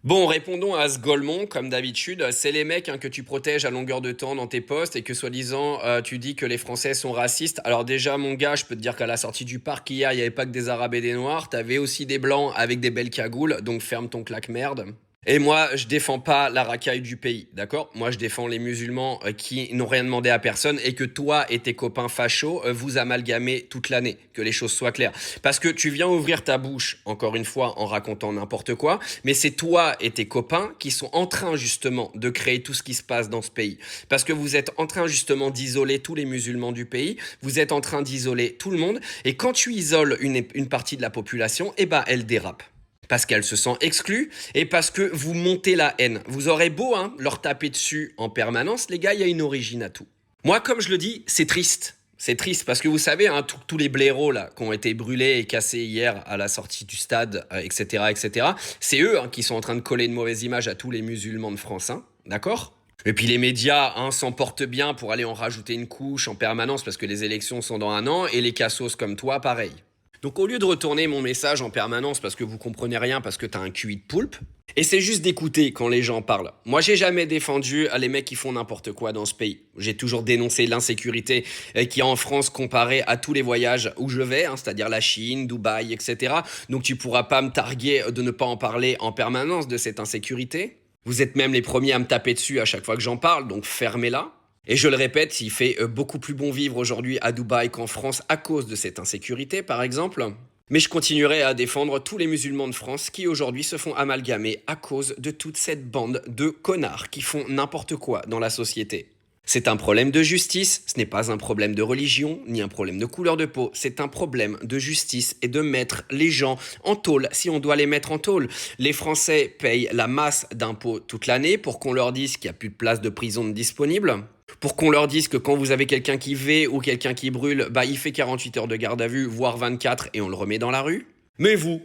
Bon, répondons à ce Golemont, comme d'habitude. C'est les mecs que tu protèges à longueur de temps dans tes posts et que soi-disant tu dis que les Français sont racistes. Alors déjà, mon gars, je peux te dire qu'à la sortie du parc hier, il n'y avait pas que des Arabes et des Noirs. T'avais aussi des Blancs avec des belles cagoules, donc ferme ton claque-merde. Et moi, je défends pas la racaille du pays, d'accord? Moi, je défends les musulmans qui n'ont rien demandé à personne et que toi et tes copains fachos vous amalgamez toute l'année, que les choses soient claires. Parce que tu viens ouvrir ta bouche, encore une fois, en racontant n'importe quoi, mais c'est toi et tes copains qui sont en train justement de créer tout ce qui se passe dans ce pays. Parce que vous êtes en train justement d'isoler tous les musulmans du pays, vous êtes en train d'isoler tout le monde, et quand tu isoles une partie de la population, eh ben elle dérape parce qu'elle se sent exclue et parce que vous montez la haine. Vous aurez beau leur taper dessus en permanence, les gars, il y a une origine à tout. Moi, comme je le dis, c'est triste. C'est triste parce que vous savez, tous les blaireaux là, qui ont été brûlés et cassés hier à la sortie du stade, etc., etc., c'est eux qui sont en train de coller une mauvaise image à tous les musulmans de France, d'accord? Et puis les médias s'en portent bien pour aller en rajouter une couche en permanence parce que les élections sont dans 1 an et les cassos comme toi, pareil. Donc au lieu de retourner mon message en permanence parce que vous comprenez rien, parce que t'as un QI de poulpe, essaie juste d'écouter quand les gens parlent. Moi, j'ai jamais défendu les mecs qui font n'importe quoi dans ce pays. J'ai toujours dénoncé l'insécurité qu'il y a en France comparé à tous les voyages où je vais, c'est-à-dire la Chine, Dubaï, etc. Donc tu pourras pas me targuer de ne pas en parler en permanence de cette insécurité. Vous êtes même les premiers à me taper dessus à chaque fois que j'en parle, donc fermez-la. Et je le répète, il fait beaucoup plus bon vivre aujourd'hui à Dubaï qu'en France à cause de cette insécurité, par exemple. Mais je continuerai à défendre tous les musulmans de France qui aujourd'hui se font amalgamer à cause de toute cette bande de connards qui font n'importe quoi dans la société. C'est un problème de justice, ce n'est pas un problème de religion, ni un problème de couleur de peau, c'est un problème de justice et de mettre les gens en tôle si on doit les mettre en tôle. Les Français payent la masse d'impôts toute l'année pour qu'on leur dise qu'il n'y a plus de place de prison disponible. Pour qu'on leur dise que quand vous avez quelqu'un qui vait ou quelqu'un qui brûle, il fait 48 heures de garde à vue, voire 24, et on le remet dans la rue. Mais vous,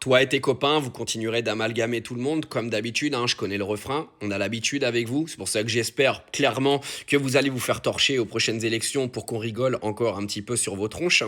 toi et tes copains, vous continuerez d'amalgamer tout le monde, comme d'habitude, je connais le refrain, on a l'habitude avec vous, c'est pour ça que j'espère clairement que vous allez vous faire torcher aux prochaines élections pour qu'on rigole encore un petit peu sur vos tronches.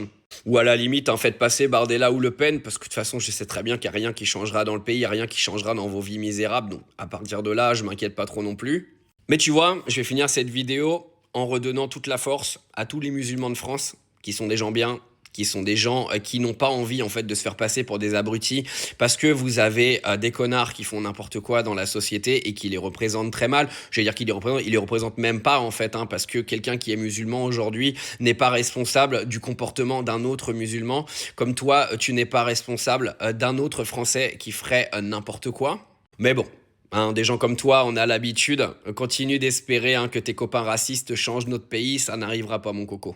Ou à la limite, faites passer Bardella ou Le Pen, parce que de toute façon, je sais très bien qu'il n'y a rien qui changera dans le pays, il n'y a rien qui changera dans vos vies misérables, donc à partir de là, je m'inquiète pas trop non plus. Mais tu vois, je vais finir cette vidéo en redonnant toute la force à tous les musulmans de France, qui sont des gens bien, qui sont des gens qui n'ont pas envie de se faire passer pour des abrutis, parce que vous avez des connards qui font n'importe quoi dans la société et qui les représentent très mal. Je vais dire qu'ils les représentent même pas parce que quelqu'un qui est musulman aujourd'hui n'est pas responsable du comportement d'un autre musulman, comme toi, tu n'es pas responsable d'un autre Français qui ferait n'importe quoi. Mais bon. Des gens comme toi, on a l'habitude. Continue d'espérer que tes copains racistes changent notre pays, ça n'arrivera pas, mon coco.